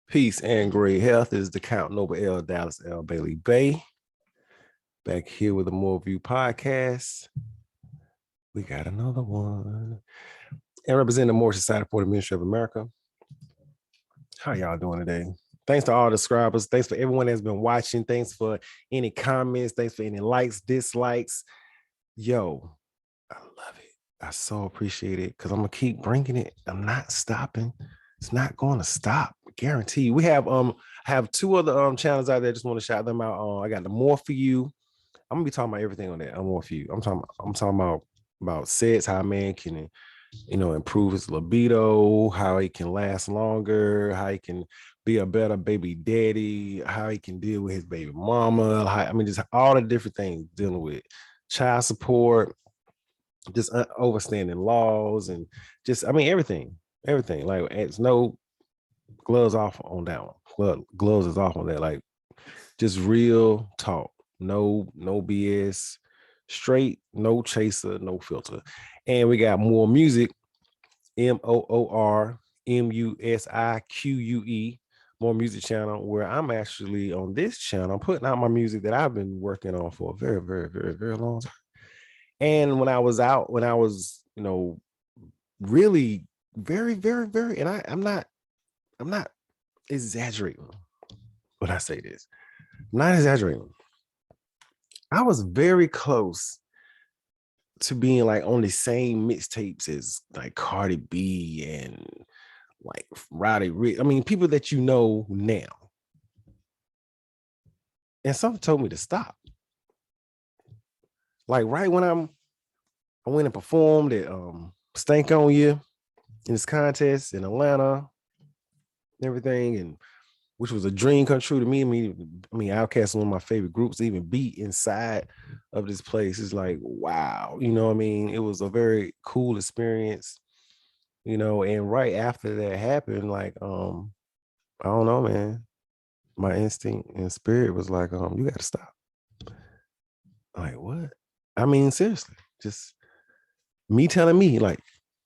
Peace and great health is the Count Noble L. Dallas L. Bailey Bay. Back here with the Moorvue podcast. We got another one. And representing the Moor Society for the Ministry of America. How y'all doing today? Thanks to all the subscribers. Thanks for everyone that's been watching. Thanks for any comments. Thanks for any likes, dislikes. Yo, I love it. I so appreciate it because I'm going to keep bringing it. I'm not stopping. It's not going to stop. Guarantee. We have two other channels out there. Just want to shout them out. I got the More For You. I'm gonna be talking about everything on that. I'm More For You. I'm talking about sex, how a man can, improve his libido, how he can last longer, how he can be a better baby daddy, how he can deal with his baby mama. Just all the different things dealing with child support, just overstanding laws, and just everything. Like it's no gloves off on that one. Gloves is off on that. Like just real talk. No BS. Straight, no chaser, no filter. And we got Moor Music, MOORMUSIQUE, Moor Music channel, where I'm actually on this channel. I'm putting out my music that I've been working on for a very, very, very, very long time. And when I was, really very, very, very, and I'm not exaggerating when I say this. I'm not exaggerating. I was very close to being like on the same mixtapes as like Cardi B and like Roddy Ricch. People that you know now. And something told me to stop. Like right when I went and performed at Stank On You in this contest in Atlanta and everything, and which was a dream come true to me. Outkast is one of my favorite groups. To even be inside of this place is like, wow. It was a very cool experience, and right after that happened, like, I don't know, man. My instinct and spirit was like, you got to stop. Like, what? Seriously, just me telling me, like,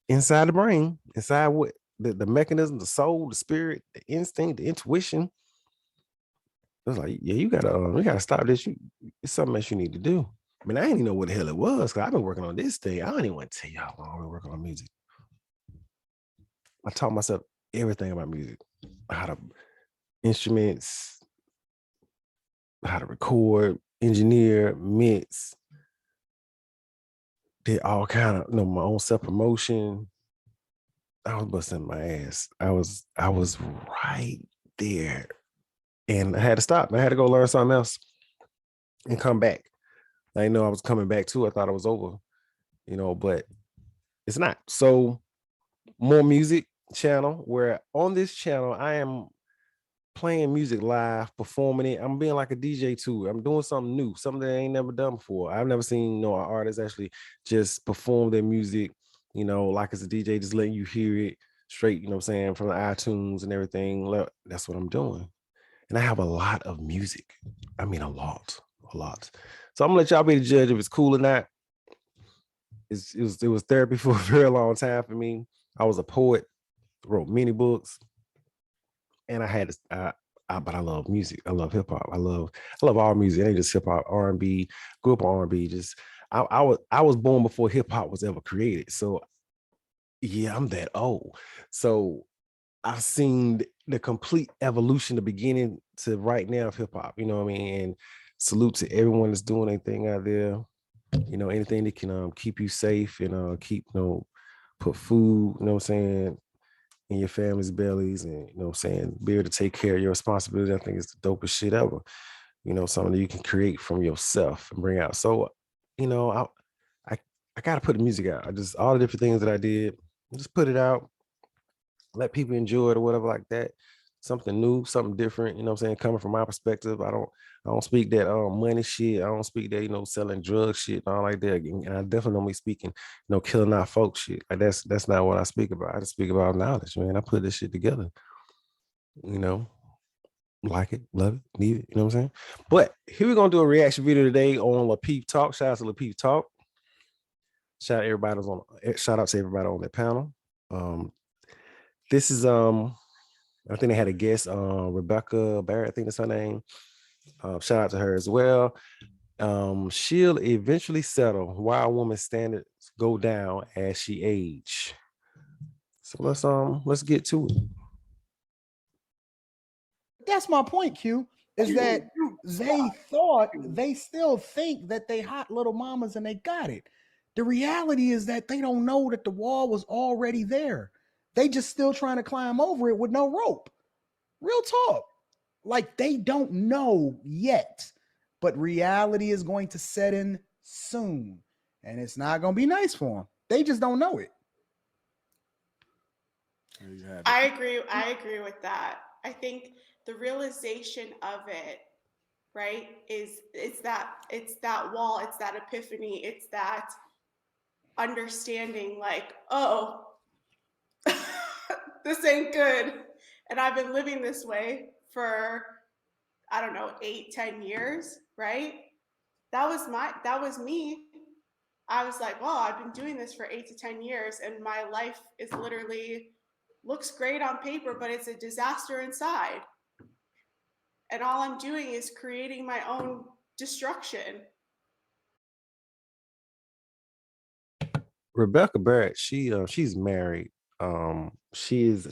inside the brain, inside what the mechanism, the soul, the spirit, the instinct, the intuition. It was like, yeah, you gotta stop this. It's something else you need to do. I didn't even know what the hell it was because I've been working on this thing. I don't even want to tell y'all how long I've been working on music. I taught myself everything about music, how to instruments, how to record, engineer, mix. Did all kind of, my own self-promotion. I was busting my ass. I was right there. And I had to stop. I had to go learn something else and come back. I didn't know I was coming back too. I thought it was over, but it's not. So Moor Music channel, where on this channel, I am playing music live, performing it. I'm being like a DJ too. I'm doing something new, something that I ain't never done before. I've never seen an artist actually just perform their music, like as a DJ, just letting you hear it straight, from the iTunes and everything. That's what I'm doing. And I have a lot of music. A lot. So I'm gonna let y'all be the judge if it's cool or not. It was therapy for a very long time for me. I was a poet, wrote many books, and I had but I love music. I love hip hop. I love all music. It ain't just hip hop, R&B. Grew up on R&B. Just I was born before hip hop was ever created. So yeah, I'm that old. So I've seen the complete evolution, the beginning to right now of hip hop. And salute to everyone that's doing anything out there. Anything that can keep you safe and keep put food, in your family's bellies, and be able to take care of your responsibility. I think it's the dopest shit ever. Something that you can create from yourself and bring out. So, I gotta put the music out. All the different things that I did, just put it out, let people enjoy it or whatever like that. Something new, something different, coming from my perspective. I don't speak that money shit. I don't speak that, selling drug shit and all like that. And I definitely don't be speaking, killing our folks shit. Like that's not what I speak about. I just speak about knowledge, man. I put this shit together, like it, love it, need it, you know what I'm saying? But here we're gonna do a reaction video today on Lapeef Talk. Shout out to Lapeef Talk. Shout out to everybody on that panel. This is I think they had a guest, Rebecca Barrett, I think that's her name. Shout out to her as well. She'll eventually settle while a woman's standards go down as she age. So let's get to it. That's my point, Q, is that they still think that they hot little mamas and they got it. The reality is that they don't know that the wall was already there. They just still trying to climb over it with no rope. Real talk. Like they don't know yet, but reality is going to set in soon, and it's not going to be nice for them. They just don't know it. I agree with that. I think the realization of it, right, it's that wall, it's that epiphany, it's that understanding, like, oh, this ain't good. And I've been living this way for, I don't know, 8-10 years, right? That was me. I was like, well, I've been doing this for 8 to 10 years and my life is literally looks great on paper, but it's a disaster inside. And all I'm doing is creating my own destruction. Rebecca Barrett, she's married. She's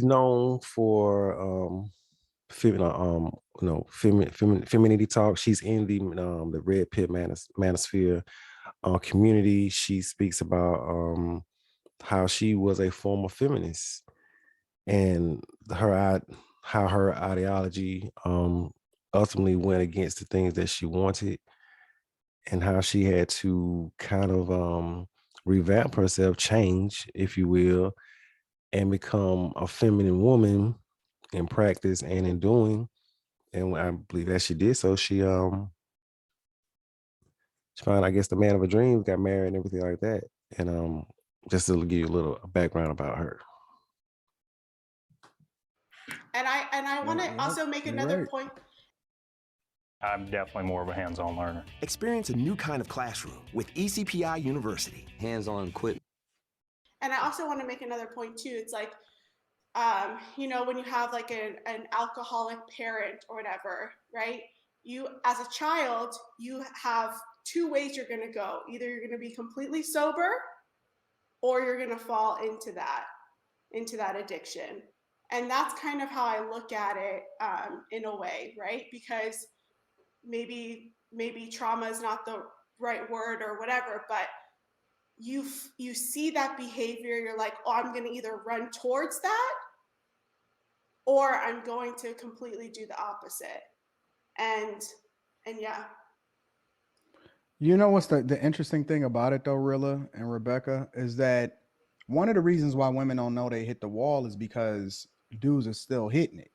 known for femininity talk. She's in the Red Pill Manosphere community. She speaks about how she was a former feminist and how her ideology ultimately went against the things that she wanted, and how she had to kind of revamp herself, change, if you will, and become a feminine woman in practice and in doing. And I believe that she did so, she found, I guess, the man of her dreams, got married and everything like that. And just to give you a little background about her. And I want to also make another point. I'm definitely more of a hands-on learner. Experience a new kind of classroom with ECPI University. Hands-on equipment. And I also want to make another point too. It's like, when you have like an alcoholic parent or whatever, right? You, as a child, you have two ways you're going to go. Either you're going to be completely sober or you're going to fall into that addiction. And that's kind of how I look at it in a way, right? Because maybe trauma is not the right word or whatever, but you see that behavior, you're like, oh, I'm going to either run towards that or I'm going to completely do the opposite. And yeah. You know what's the interesting thing about it though, Rilla and Rebecca, is that one of the reasons why women don't know they hit the wall is because dudes are still hitting it.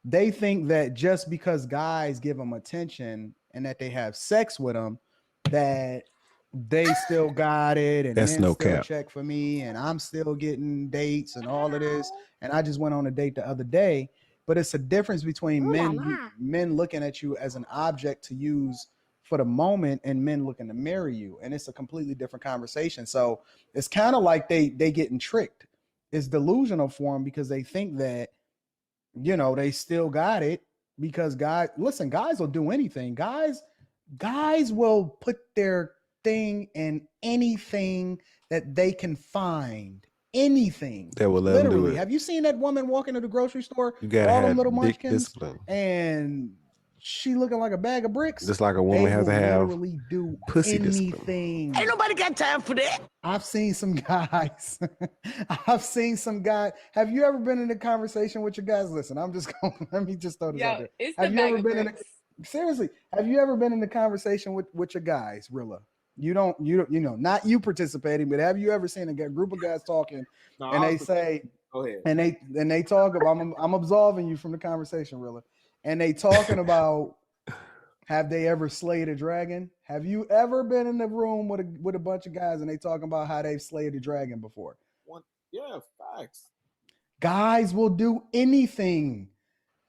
They think that just because guys give them attention and that they have sex with them, that they still got it, and That's men no still cap. check for me, and I'm still getting dates and all of this. And I just went on a date the other day. But it's a difference between men looking at you as an object to use for the moment and men looking to marry you. And it's a completely different conversation. So it's kind of like they getting tricked. It's delusional for them because they think that, they still got it, because guys will do anything. Guys will put their thing in anything that they can find. Anything that will let them do it. Have you seen that woman walk into the grocery store You with gotta all them have little big munchkins discipline. and she looking like a bag of bricks? Just like a woman has to have literally do pussy anything. discipline. Ain't nobody got time for that. I've seen some guys. Have you ever been in a conversation with your guys? Listen, I'm just going. Let me just throw this out there. Have you ever been seriously? Have you ever been in a conversation with your guys, Rilla? You don't, not you participating, but have you ever seen a group of guys talking and they say, go ahead, and they talk about, I'm absolving you from the conversation, Rilla, and they talking about, have they ever slayed a dragon? Have you ever been in the room with a bunch of guys and they talking about how they've slayed a dragon before? Yeah, facts. Guys will do anything.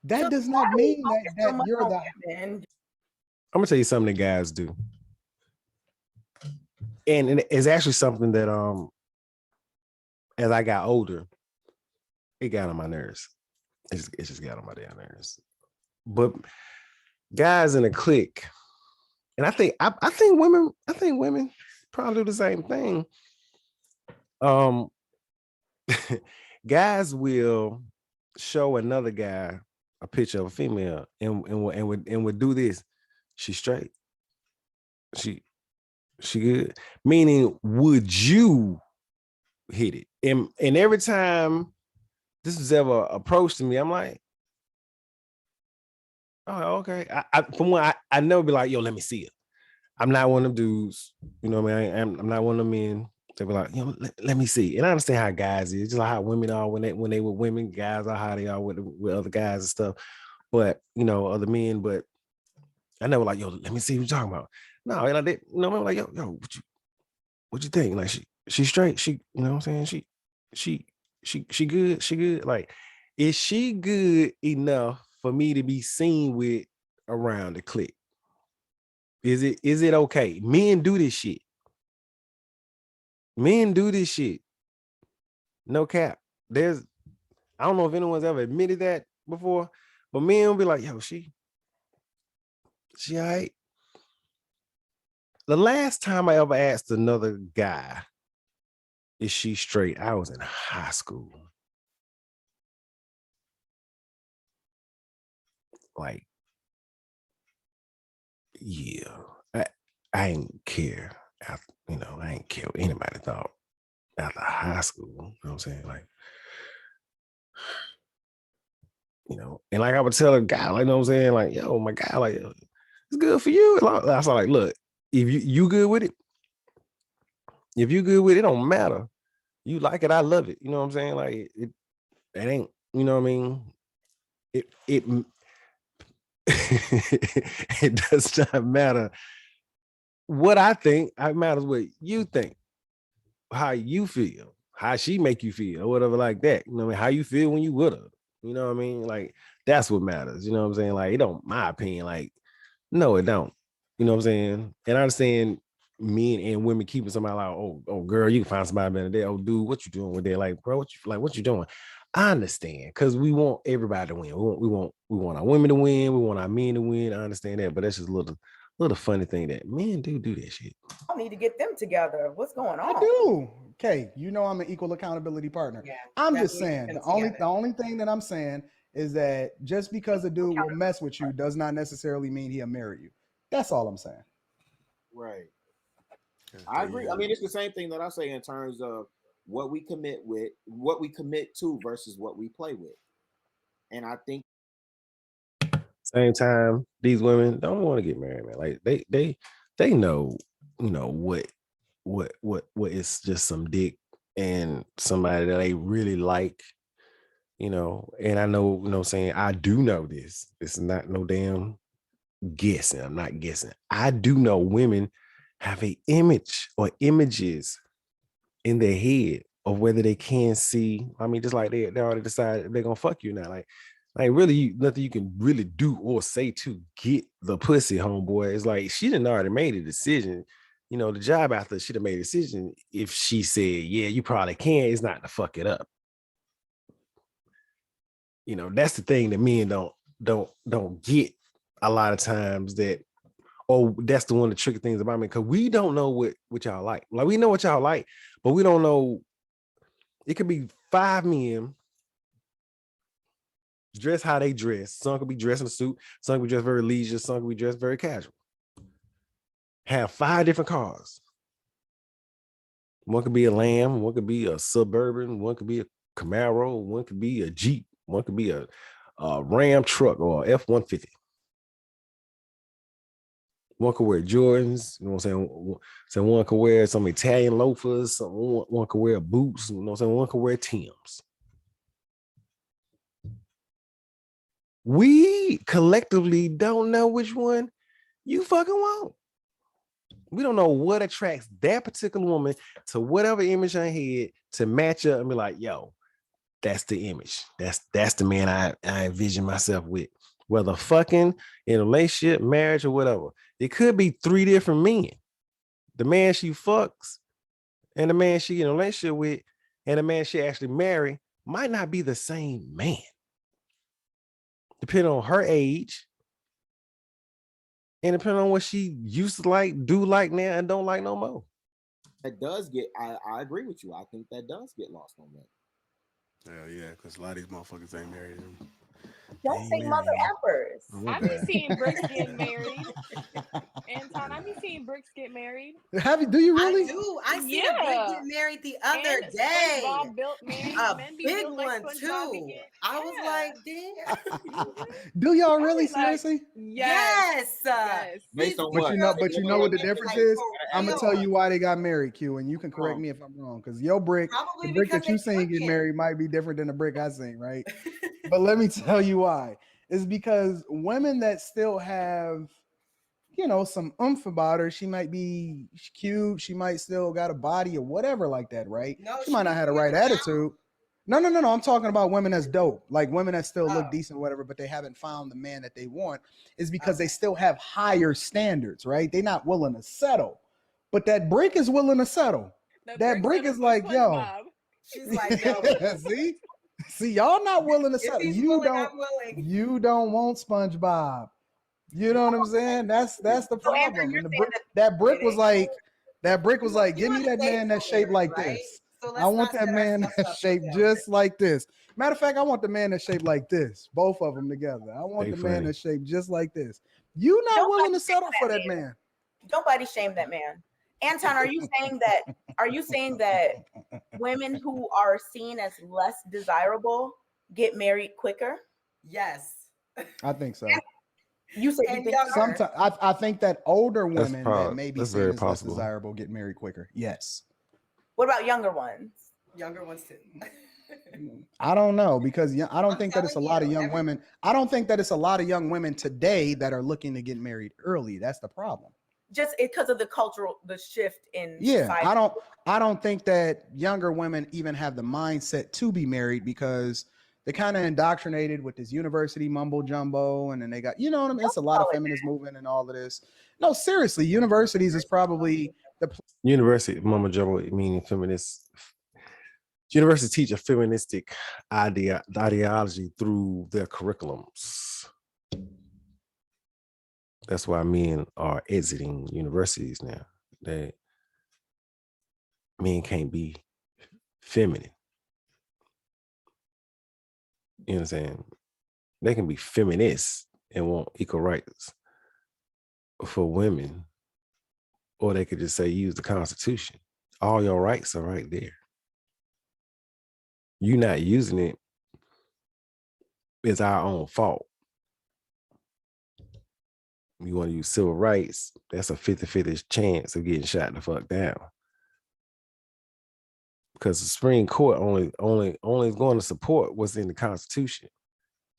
That does not mean that you're the. I'm gonna tell you something that guys do. And it's actually something that as I got older, it got on my nerves. It just got on my damn nerves. But guys in a clique, and I think women probably do the same thing. Guys will show another guy a picture of a female and would do this. She's straight. She good. Meaning, would you hit it? And every time this is ever approached to me, I'm like, oh, okay. From one, I never be like, yo, let me see it. I'm not one of them dudes, you know what I mean? I'm not one of them men. They be like, let me see. And I understand how guys is, just like how women are when they with women, guys are how they are with other guys and stuff. But other men, but I never like, yo, let me see what you're talking about. No, like that, I'm like, yo, what you think? Like she straight, she, you know what I'm saying? She good, she good. Like, is she good enough for me to be seen with around the clique? Is it okay? Men do this shit. Men do this shit. No cap. I don't know if anyone's ever admitted that before, but men will be like, yo, she all right. The last time I ever asked another guy, is she straight? I was in high school. Like, yeah, I ain't care. I ain't care what anybody thought after high school. You know what I'm saying? Like, and like I would tell a guy, like, you know what I'm saying? Like, yo, my guy, like, it's good for you. I was like, look, if you good with it, it don't matter. You like it, I love it. You know what I'm saying? Like, it ain't, you know what I mean? It it does not matter what I think. It matters what you think, how you feel, how she make you feel, or whatever like that. You know what I mean? How you feel when you with her. You know what I mean? Like, that's what matters. You know what I'm saying? Like, it don't, my opinion, like, no, it don't. You know what I'm saying? And I understand men and women keeping somebody like, oh, girl, you can find somebody better than that. Oh, dude, what you doing with that? Like, bro, what you doing? I understand, because we want everybody to win. We want our women to win. We want our men to win. I understand that, but that's just a little funny thing that men do that shit. I need to get them together. What's going on? I do. Okay, I'm an equal accountability partner. Yeah, I'm just saying the only thing that I'm saying is that just because a dude will mess with you does not necessarily mean he'll marry you. That's all I'm saying. Right. I agree. I mean, it's the same thing that I say in terms of what we commit to versus what we play with. And I think same time, these women don't want to get married, man. Like, they know, what is just some dick and somebody that they really like, and I know, saying, I do know this. This is not no damn guessing. I'm not guessing. I do know women have an image or images in their head of whether they can see. I mean, just like they already decided they're gonna fuck you now. Like really, nothing you can really do or say to get the pussy, homeboy. It's like she done already made a decision. The job after she'd have made a decision, if she said, yeah, you probably can, is not to fuck it up. That's the thing that men don't get a lot of times, that, oh, that's the one of the tricky things about me, because we don't know what y'all like. Like, we know what y'all like, but we don't know. It could be 5 men dress how they dress. Some could be dressed in a suit, some could be dressed very leisure, some could be dressed very casual. Have 5 different cars. One could be a Lamb, one could be a Suburban, one could be a Camaro, one could be a Jeep, one could be a Ram truck or F-150. One could wear Jordans, you know what I'm saying? So one could wear some Italian loafers, one could wear boots, you know what I'm saying? One could wear Timbs. We collectively don't know which one you fucking want. We don't know what attracts that particular woman to whatever image in her head to match up and be like, yo, that's the image. That's the man I envision myself with. Whether fucking, in a relationship, marriage, or whatever. It could be 3 different men. The man she fucks, and the man she in a relationship with, and the man she actually marry might not be the same man, depending on her age and depending on what she used to like, do like now, and don't like no more. That does get. I agree with you. I think that does get lost on that. Hell yeah, because a lot of these motherfuckers ain't married. Don't say mother effers. What I be bad? seeing bricks getting married. Anton, I be seeing bricks get married. Do you really? I do. I seen a brick Yeah. get married the other And day. SpongeBob built A men be big built like one SpongeBob too. again. I was like, damn. Do y'all really was like, seriously? Yes. Yes. Based on But what? you know, but you know what the Like, difference for is? I'm gonna real. tell you why they got married, Q, and you can correct Oh. me if I'm wrong. Because your brick, Probably the brick because that you they seen get fucking. married might be different than the brick I seen, right? But let me tell you why. It's because women that still have, you know, some oomph about her, she might be cute, she might still got a body or whatever like that, right? No, She might not be have the right weirded out. attitude. No. I'm talking about women that's dope, like women that still look Oh. decent, whatever, but they haven't found the man that they want. Is because they Okay. still have higher standards, right? They're not willing to settle, but that brick is willing to settle. That brick is like, yo, She's like, yo, see, y'all not willing to if settle. he's You willing, don't. I'm willing. You don't want SpongeBob. You know what I'm saying? That's the So, Andrew, problem. you're And saying that brick it was ain't like, You give me wanna that date man that's for shaped marriage, like right? this. So I want not that set man ourselves that's up for shaped failure. just like this. Matter of fact, I want the man that's shaped like this. Both of them together. I want They the man funny. that's shaped just like this. You not Don't willing to body shame settle for that man. man. Don't body shame that man. Anton, are you saying that women who are seen as less desirable get married quicker? Yes. I think so. You said you And think younger. Sometimes I think that older That's women that may be that's seen very as less possible. desirable get married quicker. Yes. What about younger ones? Younger ones too. I don't know because I don't I'm think that it's a telling lot of you, young women. I don't think that it's a lot of young women today that are looking to get married early. That's the problem. Just because of the shift in Yeah, society. I don't think that younger women even have the mindset to be married because they're kind of indoctrinated with this university mumbo jumbo, and then they got, you know what I mean? It's a lot of feminist movement and all of this. No, seriously, universities is probably the University, Mama Jumbo, meaning feminist. Universities teach a feministic ideology through their curriculums. That's why men are exiting universities now. Men can't be feminine. You know what I'm saying? They can be feminists and want equal rights for women, or they could just say use the Constitution. All your rights are right there. You not using it is our own fault. You want to use civil rights, that's a 50-50 chance of getting shot the fuck down. Because the Supreme Court only is going to support what's in the Constitution.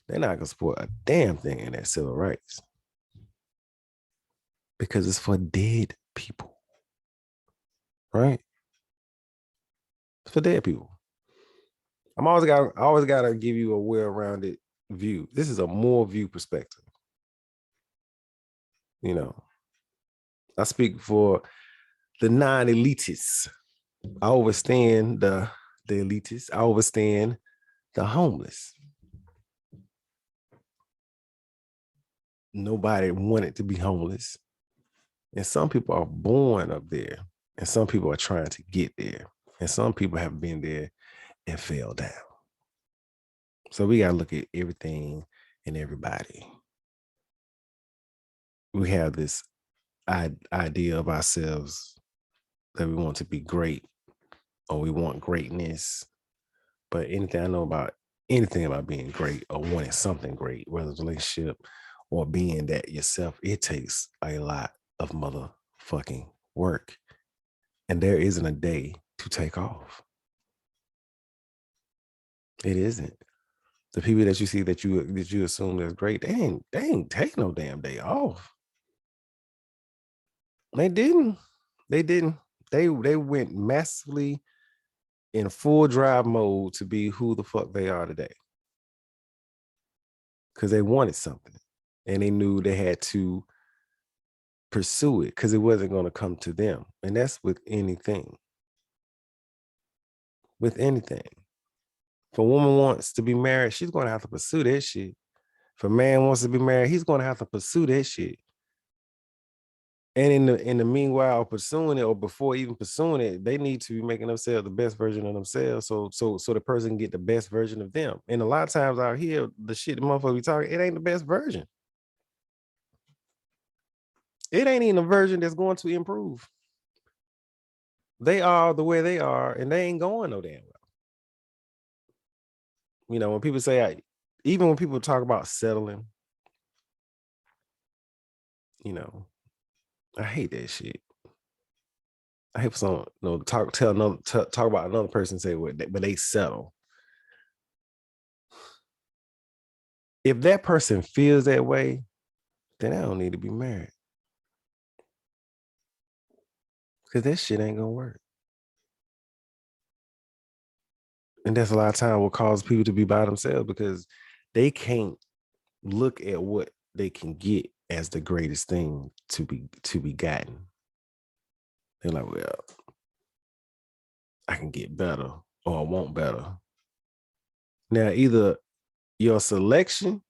They're not going to support a damn thing in that civil rights. Because it's for dead people. Right? It's for dead people. I always gotta give you a well-rounded view. This is a Moorvue perspective. You know, I speak for the non-elitists. I overstand the elitists. I overstand the homeless. Nobody wanted to be homeless. And some people are born up there. And some people are trying to get there. And some people have been there and fell down. So we got to look at everything and everybody. We have this idea of ourselves that we want to be great or we want greatness. But anything about being great or wanting something great, whether it's a relationship or being that yourself, it takes a lot of motherfucking work. And there isn't a day to take off. It isn't. The people that you see that you assume is great, they ain't take no damn day off. They didn't. They went massively in full drive mode to be who the fuck they are today. Because they wanted something. And they knew they had to pursue it because it wasn't going to come to them. And that's with anything. With anything. If a woman wants to be married, she's going to have to pursue that shit. If a man wants to be married, he's going to have to pursue that shit. And in the meanwhile, pursuing it or before even pursuing it, they need to be making themselves the best version of themselves. So the person can get the best version of them. And a lot of times out here, the shit the motherfucker be talking, it ain't the best version. It ain't even a version that's going to improve. They are the way they are, and they ain't going no damn well. You know, when people say, even when people talk about settling, you know, I hate that shit. I hate for someone, you know, talk about another person and say, but they settle. If that person feels that way, then I don't need to be married. Because that shit ain't gonna work. And that's a lot of time what causes people to be by themselves because they can't look at what they can get as the greatest thing to be gotten. They're like, well, I can get better or I want better. Now, either your selection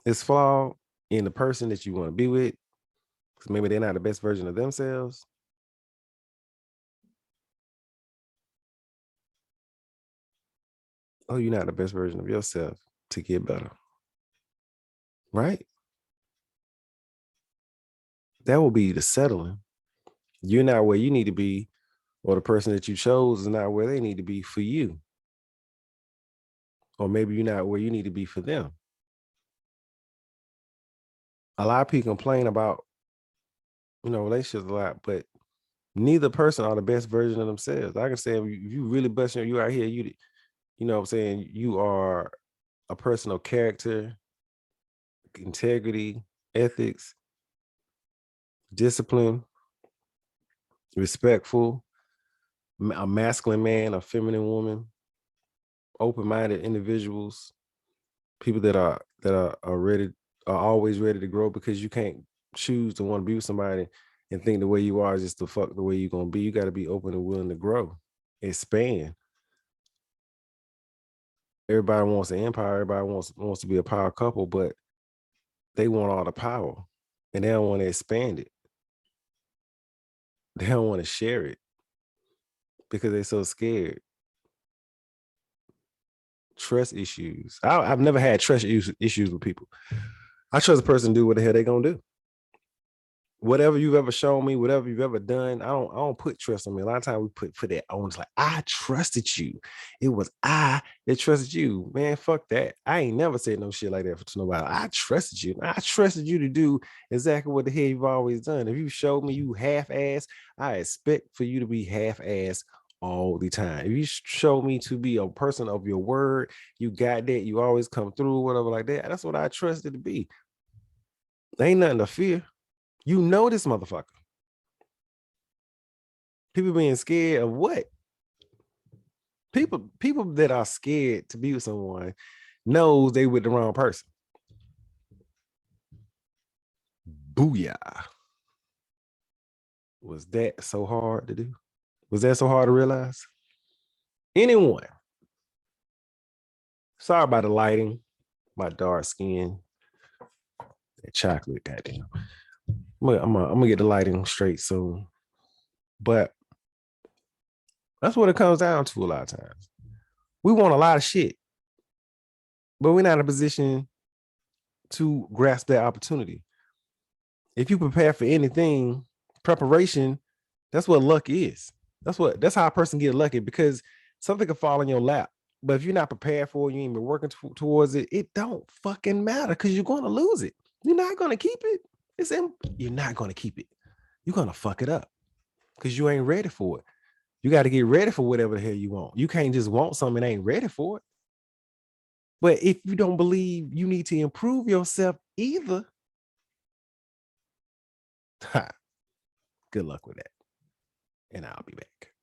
is flawed in the person that you want to be with, because maybe they're not the best version of themselves. Or you're not the best version of yourself to get better. Right? That will be the settling. You're not where you need to be, or the person that you chose is not where they need to be for you. Or maybe you're not where you need to be for them. A lot of people complain about, you know, relationships a lot, but neither person are the best version of themselves. I can say, if you really busting, you out here, you know what I'm saying, you are a person of character, integrity, ethics, discipline, respectful, a masculine man, a feminine woman, open-minded individuals, people that are ready, are always ready to grow, because you can't choose to want to be with somebody and think the way you are is just the fuck the way you're gonna be. You got to be open and willing to grow, expand. Everybody wants an empire, everybody wants to be a power couple, but they want all the power and they don't want to expand it. They don't want to share it because they're so scared. Trust issues. I've never had trust issues with people. I trust a person to do what the hell they gonna do. Whatever you've ever shown me, whatever you've ever done, I don't put trust on me. A lot of times we put that on. It's like, I trusted you. It was I that trusted you. Man, fuck that. I ain't never said no shit like that to nobody. I trusted you. I trusted you to do exactly what the hell you've always done. If you showed me you half-ass, I expect for you to be half-ass all the time. If you show me to be a person of your word, you got that, you always come through, whatever like that. That's what I trusted to be. There ain't nothing to fear. You know this motherfucker. People being scared of what? People that are scared to be with someone knows they with the wrong person. Booyah. Was that so hard to do? Was that so hard to realize? Anyone? Sorry about the lighting, my dark skin, that chocolate, goddamn. I'm gonna get the lighting straight soon. But that's what it comes down to a lot of times. We want a lot of shit, but we're not in a position to grasp that opportunity. If you prepare for anything, preparation, that's what luck is. That's how a person gets lucky, because something can fall in your lap. But if you're not prepared for it, you ain't been working towards it, it don't fucking matter, because you're going to lose it. You're not going to keep it. You're not going to keep it. You're going to fuck it up because you ain't ready for it. You got to get ready for whatever the hell you want. You can't just want something and ain't ready for it. But if you don't believe you need to improve yourself either, good luck with that. And I'll be back.